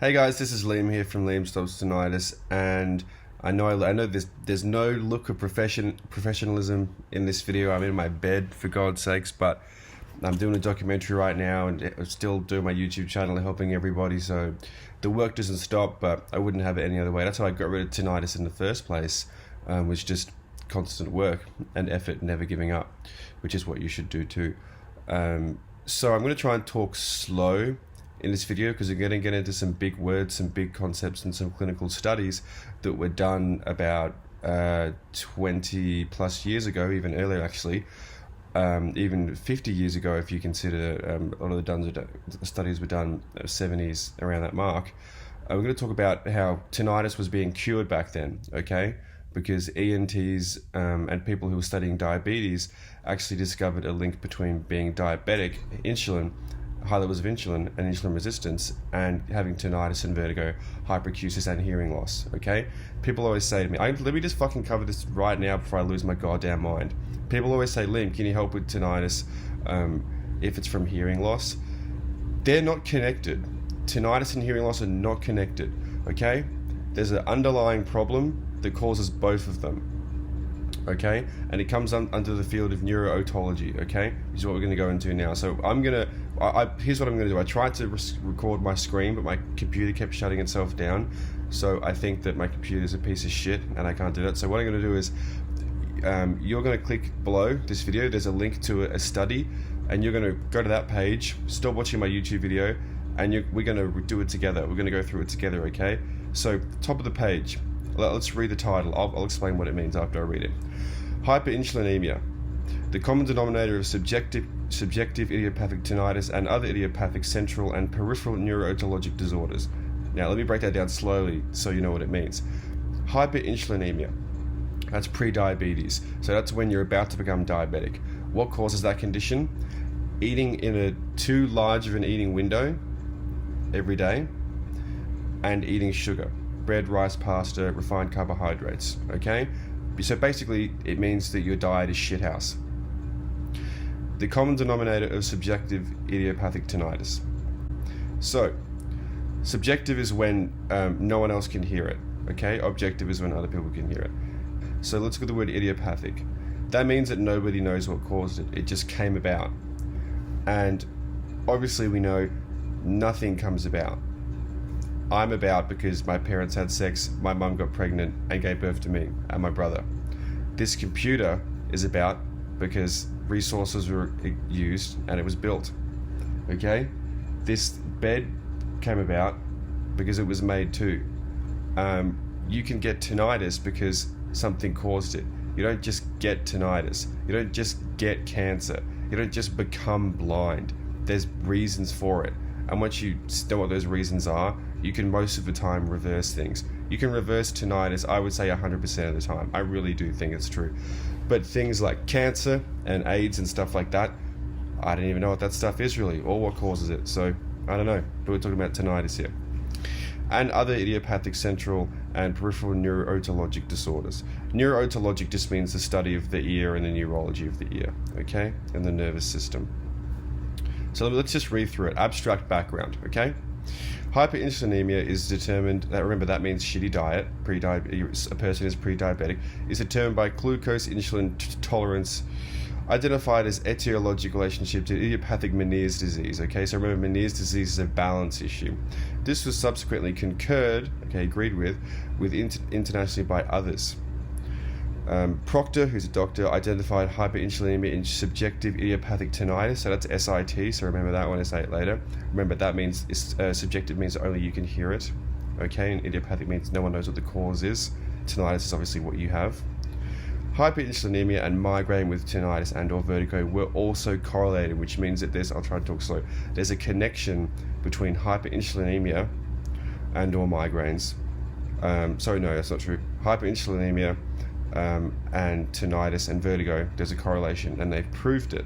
Hey guys, this is Liam here from Liam Stops Tinnitus, and I know there's no look of professionalism in this video. I'm in my bed, for God's sakes, but I'm doing a documentary right now and I'm still doing my YouTube channel and helping everybody, so the work doesn't stop, but I wouldn't have it any other way. That's how I got rid of tinnitus in the first place, was just constant work and effort, never giving up, which is what you should do too. So I'm going to try and talk slow in this video because we're going to get into some big words, some big concepts, and some clinical studies that were done about 20 plus years ago, even earlier actually, even 50 years ago if you consider a lot of the studies were done 70s, around that mark. We're going to talk about how tinnitus was being cured back then, okay? Because ENTs and people who were studying diabetes actually discovered a link between being diabetic, high levels of insulin and insulin resistance, and having tinnitus and vertigo, hyperacusis and hearing loss, okay? People always say to me, let me just fucking cover this right now before I lose my goddamn mind. People always say, Liam, can you help with tinnitus if it's from hearing loss? They're not connected. Tinnitus and hearing loss are not connected, okay? There's an underlying problem that causes both of them, okay? And it comes under the field of neurootology, okay? Which is what we're going to go into now. So here's what I'm going to do. I tried to record my screen, but my computer kept shutting itself down. So I think that my computer is a piece of shit and I can't do that. So what I'm going to do is you're going to click below this video. There's a link to a study, and you're going to go to that page, stop watching my YouTube video, and we're going to do it together. We're going to go through it together, okay? So top of the page, let's read the title. I'll explain what it means after I read it. Hyperinsulinemia, the common denominator of subjective idiopathic tinnitus and other idiopathic central and peripheral neurootologic disorders. Now let me break that down slowly so you know what it means. Hyperinsulinemia, that's pre-diabetes. So that's when you're about to become diabetic. What causes that condition? Eating in a too large of an eating window every day and eating sugar. Bread, rice, pasta, refined carbohydrates, okay? So basically, it means that your diet is shithouse. The common denominator of subjective idiopathic tinnitus. So, subjective is when no one else can hear it, okay? Objective is when other people can hear it. So let's look at the word idiopathic. That means that nobody knows what caused it. It just came about. And obviously we know nothing comes about. I'm about because my parents had sex, my mum got pregnant and gave birth to me and my brother. This computer is about because resources were used and it was built, okay? This bed came about because it was made too. You can get tinnitus because something caused it. You don't just get tinnitus. You don't just get cancer. You don't just become blind. There's reasons for it. And once you know what those reasons are, you can most of the time reverse things. You can reverse tinnitus, I would say 100% of the time. I really do think it's true. But things like cancer and AIDS and stuff like that, I don't even know what that stuff is really, or what causes it. So, I don't know. But we're talking about tinnitus here. And other idiopathic central and peripheral neurootologic disorders. Neurootologic just means the study of the ear and the neurology of the ear, okay? And the nervous system. So let's just read through it. Abstract background, okay? Hyperinsulinemia is determined, remember that means shitty diet, a person is pre-diabetic, is determined by glucose insulin tolerance, identified as etiologic relationship to idiopathic Meniere's disease, okay? So remember, Meniere's disease is a balance issue. This was subsequently agreed with internationally by others. Proctor, who's a doctor, identified hyperinsulinemia in subjective idiopathic tinnitus, so that's SIT, so remember that one, I say it later. Remember that means, subjective means only you can hear it, okay, and idiopathic means no one knows what the cause is. Tinnitus is obviously what you have. Hyperinsulinemia and migraine with tinnitus and or vertigo were also correlated, which means that I'll try to talk slow, there's a connection between hyperinsulinemia and or migraines. Sorry, no, that's not true. Hyperinsulinemia and tinnitus and vertigo, there's a correlation, and they've proved it.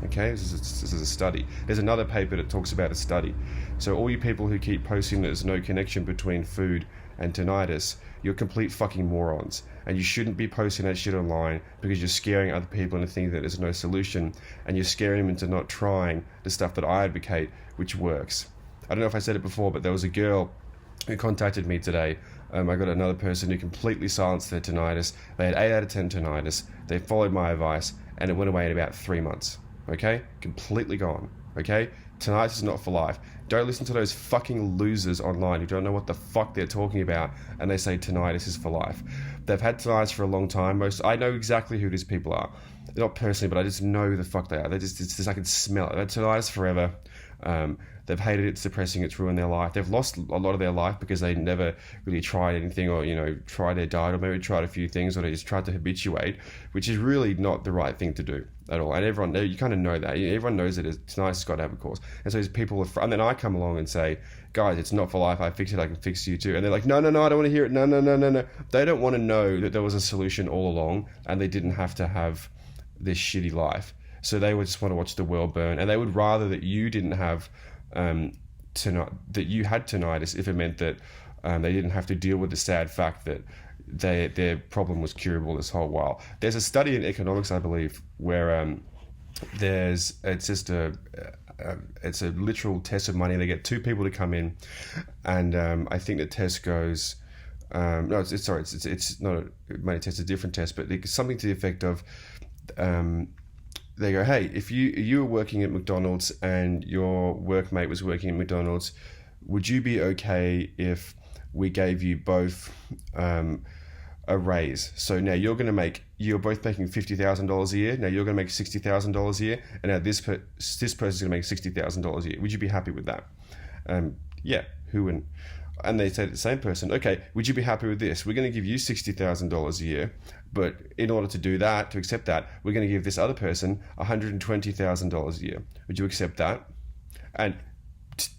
Okay, this is a study. There's another paper that talks about a study. So all you people who keep posting that there's no connection between food and tinnitus, you're complete fucking morons. And you shouldn't be posting that shit online because you're scaring other people into thinking that there's no solution, and you're scaring them into not trying the stuff that I advocate, which works. I don't know if I said it before, but there was a girl who contacted me today. I got another person who completely silenced their tinnitus. They had 8 out of 10 tinnitus. They followed my advice, and it went away in about 3 months. Okay? Completely gone. Okay? Tinnitus is not for life. Don't listen to those fucking losers online who don't know what the fuck they're talking about, and they say tinnitus is for life. They've had tinnitus for a long time. I know exactly who these people are. Not personally, but I just know who the fuck they are. It's just I can smell it. They've had tinnitus forever. They've hated it, it's depressing, it's ruined their life. They've lost a lot of their life because they never really tried anything, or, tried their diet, or maybe tried a few things, or they just tried to habituate, which is really not the right thing to do at all. And everyone, you kind of know that. Everyone knows that tinnitus has got to have a cause. And so these people, and then I come along and say, guys, it's not for life. I fix it, I can fix you too. And they're like, no, I don't want to hear it. No. They don't want to know that there was a solution all along, and they didn't have to have this shitty life. So they would just want to watch the world burn, and they would rather that you didn't have that you had tinnitus if it meant that they didn't have to deal with the sad fact that their problem was curable this whole while. There's a study in economics, I believe, where it's a literal test of money. They get 2 people to come in, and I think the test goes. It's not a money test, a different test, but it's something to the effect of. They go, hey, if you were working at McDonald's and your workmate was working at McDonald's, would you be okay if we gave you both a raise? So now you're both making $50,000 a year. Now you're going to make $60,000 a year, and now this person's going to make $60,000 a year. Would you be happy with that? Yeah, who wouldn't? And they say to the same person, okay, would you be happy with this? We're going to give you $60,000 a year, but in order to do that, to accept that, we're going to give this other person $120,000 a year. Would you accept that? And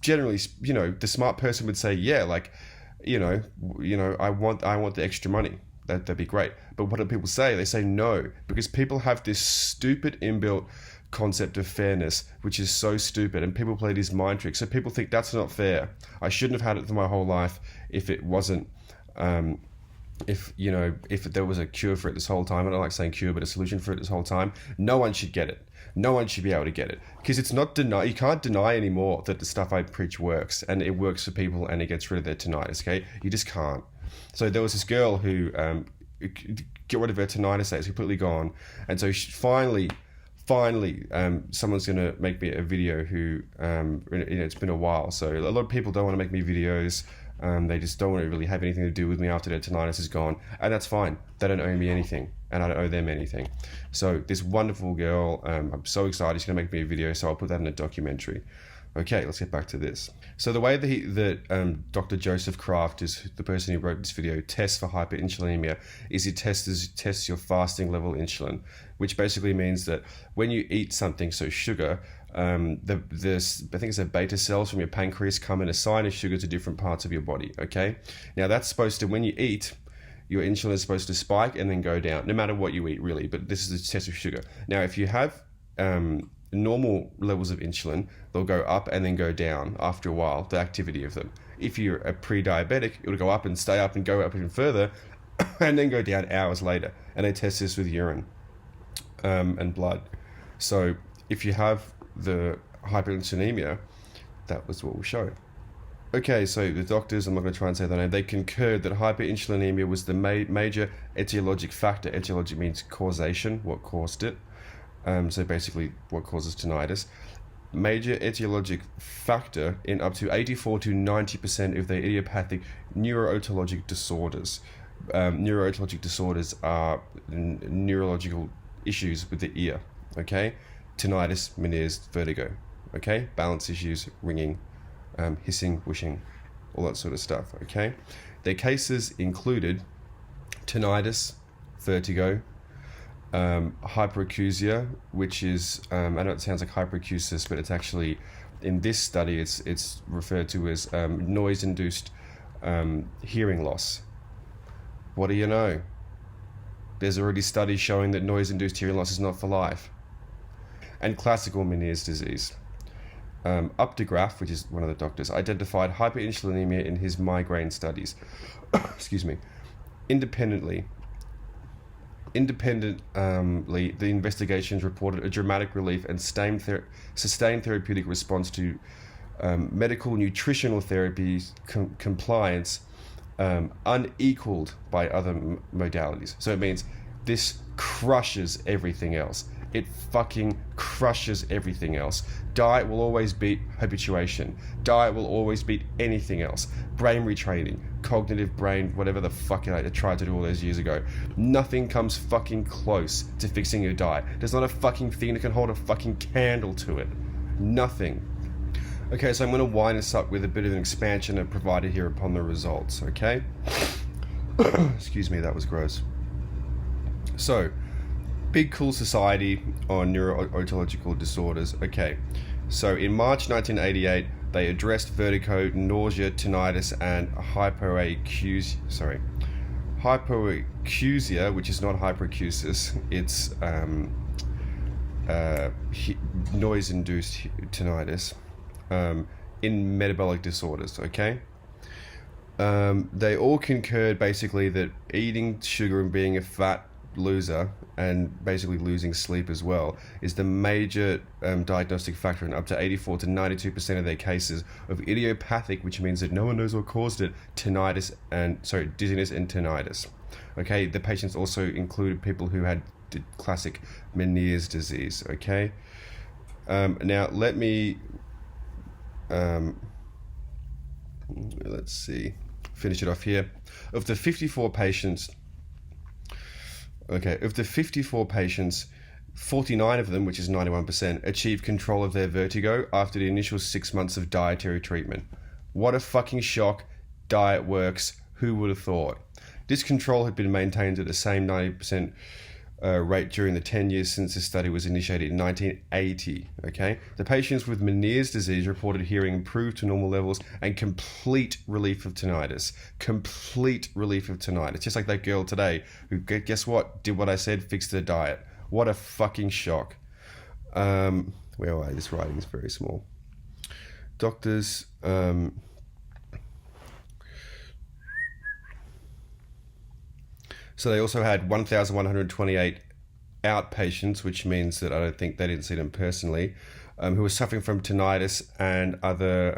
generally, the smart person would say, yeah, I want the extra money. That'd be great. But what do people say? They say no, because people have this stupid inbuilt concept of fairness, which is so stupid, and people play these mind tricks. So people think that's not fair. I shouldn't have had it for my whole life if it wasn't, if there was a cure for it this whole time. I don't like saying cure, but a solution for it this whole time. No one should get it. No one should be able to get it, because it's not you can't deny anymore that the stuff I preach works, and it works for people, and it gets rid of their tinnitus. Okay, you just can't. So there was this girl who get rid of her tinnitus. It's completely gone, and so she finally someone's going to make me a video who it's been a while, so a lot of people don't want to make me videos. They just don't want to really have anything to do with me after their tinnitus is gone, and that's fine. They don't owe me anything, and I don't owe them anything. So this wonderful girl, I'm so excited, she's going to make me a video, so I'll put that in a documentary. Okay, let's get back to this. So the way that Dr. Joseph Kraft, is the person who wrote this video, tests for hyperinsulinemia is he tests your fasting level insulin, which basically means that when you eat something, so sugar, I think it's the beta cells from your pancreas come and assign a sugar to different parts of your body, okay? Now that's supposed to, when you eat, your insulin is supposed to spike and then go down, no matter what you eat really, but this is a test of sugar. Now if you have normal levels of insulin, they'll go up and then go down after a while, the activity of them. If you're a pre-diabetic, it'll go up and stay up and go up even further and then go down hours later. And they test this with urine and blood. So if you have the hyperinsulinemia, that was what we'll show. Okay, so the doctors, I'm not going to try and say their name, they concurred that hyperinsulinemia was the major etiologic factor. Etiologic means causation, what caused it. So basically what causes tinnitus. Major etiologic factor in up to 84 to 90% of their idiopathic neurotologic disorders. Neurotologic disorders are neurological issues with the ear, okay? Tinnitus, Meniere's, vertigo, okay? Balance issues, ringing, hissing, whooshing, all that sort of stuff, okay? Their cases included tinnitus, vertigo, hyperacusia, which is, I know it sounds like hyperacusis, but it's actually, in this study, it's referred to as noise-induced hearing loss. What do you know? There's already studies showing that noise-induced hearing loss is not for life. And classical Meniere's disease. Updegraff, which is one of the doctors, identified hyperinsulinemia in his migraine studies. Excuse me. Independently, the investigations reported a dramatic relief and sustained therapeutic response to medical nutritional therapies compliance unequaled by other modalities. So it means this crushes everything else. It fucking crushes everything else. Diet will always beat habituation. Diet will always beat anything else. Brain retraining, cognitive brain, whatever the fuck I tried to do all those years ago. Nothing comes fucking close to fixing your diet. There's not a fucking thing that can hold a fucking candle to it. Nothing. Okay, so I'm going to wind this up with a bit of an expansion I've provided here upon the results, okay? Excuse me, that was gross. So, Big Cool Society on Neuro-Otological Disorders. Okay, so in March 1988, they addressed vertigo, nausea, tinnitus, and hypoacusia, which is not hyperacusis. It's noise-induced tinnitus in metabolic disorders. Okay. They all concurred basically that eating sugar and being a fat loser and basically losing sleep as well is the major diagnostic factor in up to 84 to 92% of their cases of idiopathic, which means that no one knows what caused it, dizziness and tinnitus. Okay, the patients also included people who had classic Meniere's disease. Okay, now let me let's see, finish it off here. Of the 54 patients, 49 of them, which is 91%, achieved control of their vertigo after the initial 6 months of dietary treatment. What a fucking shock. Diet works. Who would have thought? This control had been maintained at the same 90% rate during the 10 years since the study was initiated in 1980. Okay, the patients with Meniere's disease reported hearing improved to normal levels and complete relief of tinnitus. Complete relief of tinnitus. Just like that girl today who, guess what, did what I said, fixed their diet. What a fucking shock. Where are I? This writing is very small. Doctors. So they also had 1,128 outpatients, which means that I don't think they didn't see them personally, who were suffering from tinnitus and other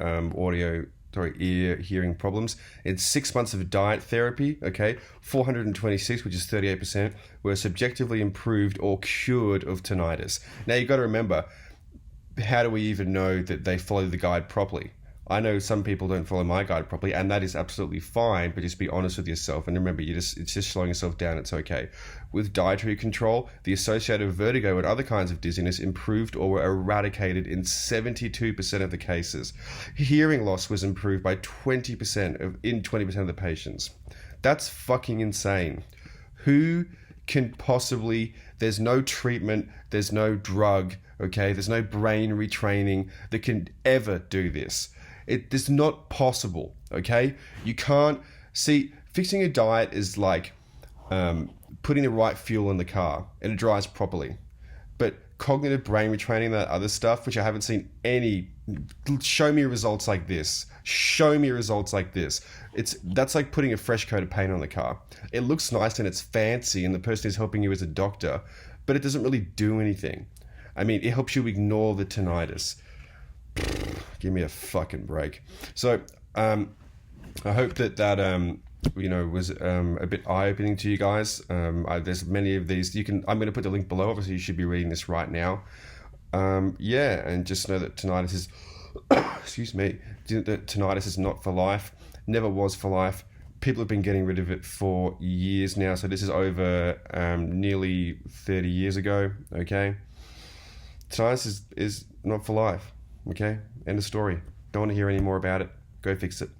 ear hearing problems. In 6 months of diet therapy, okay, 426, which is 38%, were subjectively improved or cured of tinnitus. Now you've got to remember, how do we even know that they follow the guide properly? I know some people don't follow my guide properly, and that is absolutely fine, but just be honest with yourself. And remember, it's just slowing yourself down. It's okay. With dietary control, the associated vertigo and other kinds of dizziness improved or were eradicated in 72% of the cases. Hearing loss was improved by 20% in 20% of the patients. That's fucking insane. Who can possibly... There's no treatment, there's no drug, okay? There's no brain retraining that can ever do this. It is not possible, okay? You can't... See, fixing a diet is like putting the right fuel in the car and it drives properly. But cognitive brain retraining, that other stuff, which I haven't seen any... Show me results like this. Show me results like this. That's like putting a fresh coat of paint on the car. It looks nice and it's fancy and the person is helping you as a doctor, but it doesn't really do anything. I mean, it helps you ignore the tinnitus. Give me a fucking break. So, I hope that was a bit eye-opening to you guys. There's many of these. I'm going to put the link below. Obviously, you should be reading this right now. And just know that tinnitus is, excuse me, that tinnitus is not for life. Never was for life. People have been getting rid of it for years now. So this is over nearly 30 years ago. Okay, tinnitus is not for life. Okay, end of story. Don't want to hear any more about it. Go fix it.